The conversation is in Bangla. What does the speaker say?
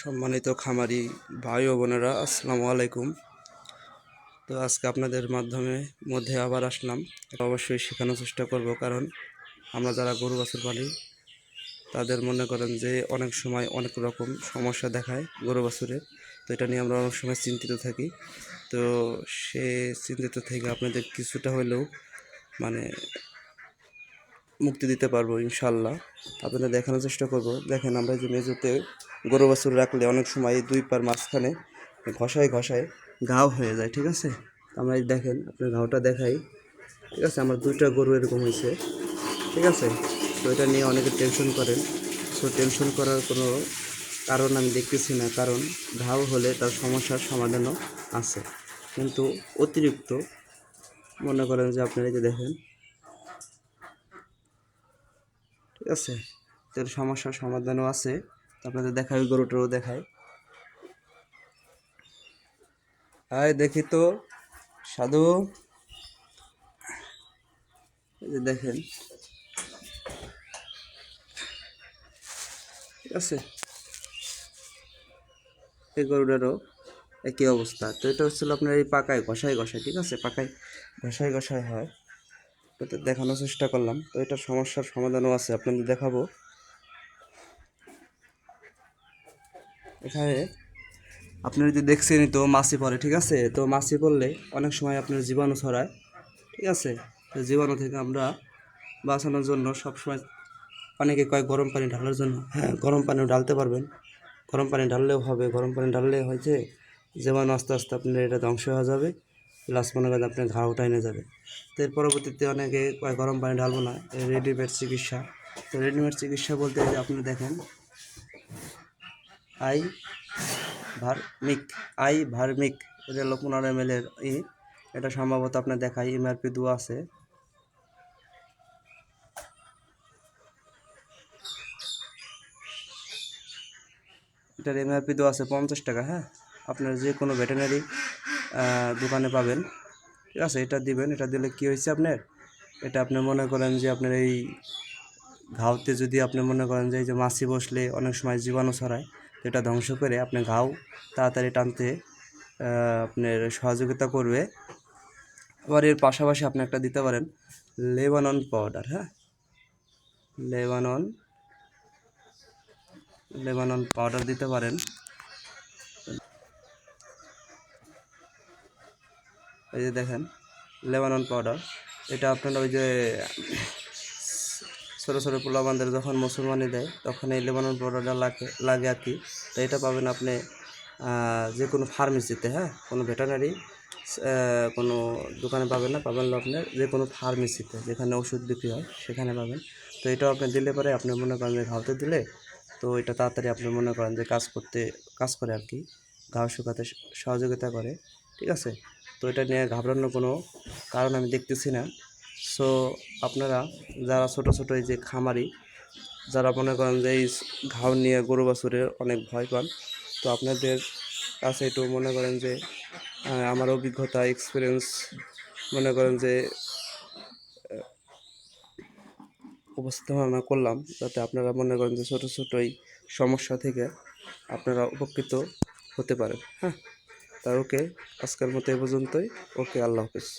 সম্মানিত খামারি ভাই ও বোনেরা, আসসালামু আলাইকুম। তো আজকে আপনাদের মধ্যে আবার আসলাম। অবশ্যই শেখানোর চেষ্টা করব, কারণ আমরা যারা গরু বাছুর পালি তাদের মনে করেন যে অনেক সময় অনেক রকম সমস্যা দেখায় গরু বাছুরের। তো এটা নিয়ে আমরা অনেক সময় চিন্তিত থাকি। তো সে চিন্তিত থেকে আপনাদের কিছুটা হলেও মানে মুক্তি দিতে পারবো ইনশাল্লাহ। আপনাদের দেখানোর চেষ্টা করব। দেখেন, আমরা যে মেজোতে গরু বাছুর রাখলে অনেক সময় এই দুই পার মাঝখানে ঘষায় ঘষায় ঘাও হয়ে যায়, ঠিক আছে। আমরা এই দেখেন, আপনার ঘাওটা দেখাই, ঠিক আছে। আমার দুইটা গরু এরকম হয়েছে, ঠিক আছে। তো এটা নিয়ে অনেকে টেনশন করেন। তো টেনশন করার কোনো কারণ আমি দেখতেছি না, কারণ ঘাও হলে তার সমস্যার সমাধানও আছে, কিন্তু অতিরিক্ত মনে করেন যে আপনারা এই যে দেখেন, ঠিক আছে, তোর সমস্যার সমাধানও আছে। তো আপনাদের দেখায়, ওই গরুটারও দেখায়। আয় দেখি তো সাধু, এই যে দেখেন, ঠিক আছে, এই গরুটারও একই অবস্থা। তো এটা হচ্ছিল আপনার এই পাকায় ঘষায় ঘষায়, ঠিক আছে, পাকায় ঘষায় ঘষায় হয়। তো দেখানোর চেষ্টা করলাম। তো এটার সমস্যার সমাধানও আছে, আপনাদের দেখাবো। এখানে আপনি যদি দেখছেনই তো মাছি পড়ে, ঠিক আছে। তো মাছি পড়লে অনেক সময় আপনার জীবাণু ছড়ায়, ঠিক আছে। তো জীবাণু থেকে আমরা বাঁচানোর জন্য সবসময় অনেকে কয় গরম পানি ঢালার জন্য। হ্যাঁ, গরম পানিও ঢালতে পারবেন, গরম পানি ঢাললেও হবে। গরম পানি ঢাললে হয়েছে জীবাণু আস্তে আস্তে আপনার এটা ধ্বংস হয়ে যাবে, প্লাস মনে করেন আপনার ঘাওটা এনে যাবে। তো এর পরবর্তীতে অনেকে কয় গরম পানি ঢালবো না, রেডিমেড চিকিৎসা। তো রেডিমেড চিকিৎসা বলতে যে আপনি দেখেন, আই ভার্মিক আই ভার্মিক এটা হলো 15 ml এর এটা সম্ভবত আপনার দেখাই এমআরপি দেওয়া আছে। এটার এমআরপি দেওয়া আছে 50 টাকা। হ্যাঁ, আপনার যে কোনো ভেটেরিনারি দোকানে পাবেন, ঠিক আছে। এটা দিবেন, এটা দিলে কি হয়েছে আপনার, এটা আপনি মনে করেন যে আপনার এই ঘাওতে যদি আপনি মনে করেন যে এই যে মাছি বসলে অনেক সময় জীবাণু ছড়ায়, তো এটা ধ্বংস করে আপনার ঘাও তাড়াতাড়ি টানতে আপনার সহযোগিতা করবে। আবার এর পাশাপাশি আপনি একটা দিতে পারেন লেবানন পাউডার। হ্যাঁ, লেবানন লেবানন পাউডার দিতে পারেন। এই যে দেখেন লেবানন পাউডার, এটা আপনারা ওই যে ছোটো ছোটো পোলাপানদের যখন মুসলমানি দেয় তখন এই লেবানন পাউডারটা লাগে আর কি। তো এটা পাবেন আপনি যে কোনো ফার্মেসিতে। হ্যাঁ, কোনো ভেটেরিনারি কোনো দোকানে পাবেন না, পাবেন আপনার যে কোনো ফার্মেসিতে, যেখানে ওষুধ বিক্রি হয় সেখানে পাবেন। তো এটাও আপনি দিলে পরে আপনি মনে করেন যে ঘাওতে দিলে তো এটা তাড়াতাড়ি আপনি মনে করেন যে কাজ করে আর কি, ঘাও শুকাতে সহযোগিতা করে, ঠিক আছে। তো এটা নিয়ে ঘাবড়ানোর কোনো কারণ আমি দেখতেছি না। সো আপনারা যারা ছোট ছোট এই যে খামারি, যারা মনে করেন যে এই ঘাও নিয়ে গরু বাছুরের অনেক ভয় পান, তো আপনাদের কাছে একটু মনে করেন যে আমার অভিজ্ঞতা এক্সপিরিয়েন্স মনে করেন যে উপস্থাপনা করলাম, যাতে আপনারা মনে করেন যে ছোটো ছোটো এই সমস্যা থেকে আপনারা উপকৃত হতে পারেন। হ্যাঁ, তা ওকে, আজকের মতো এ পর্যন্তই। ওকে, আল্লাহ হাফিজ।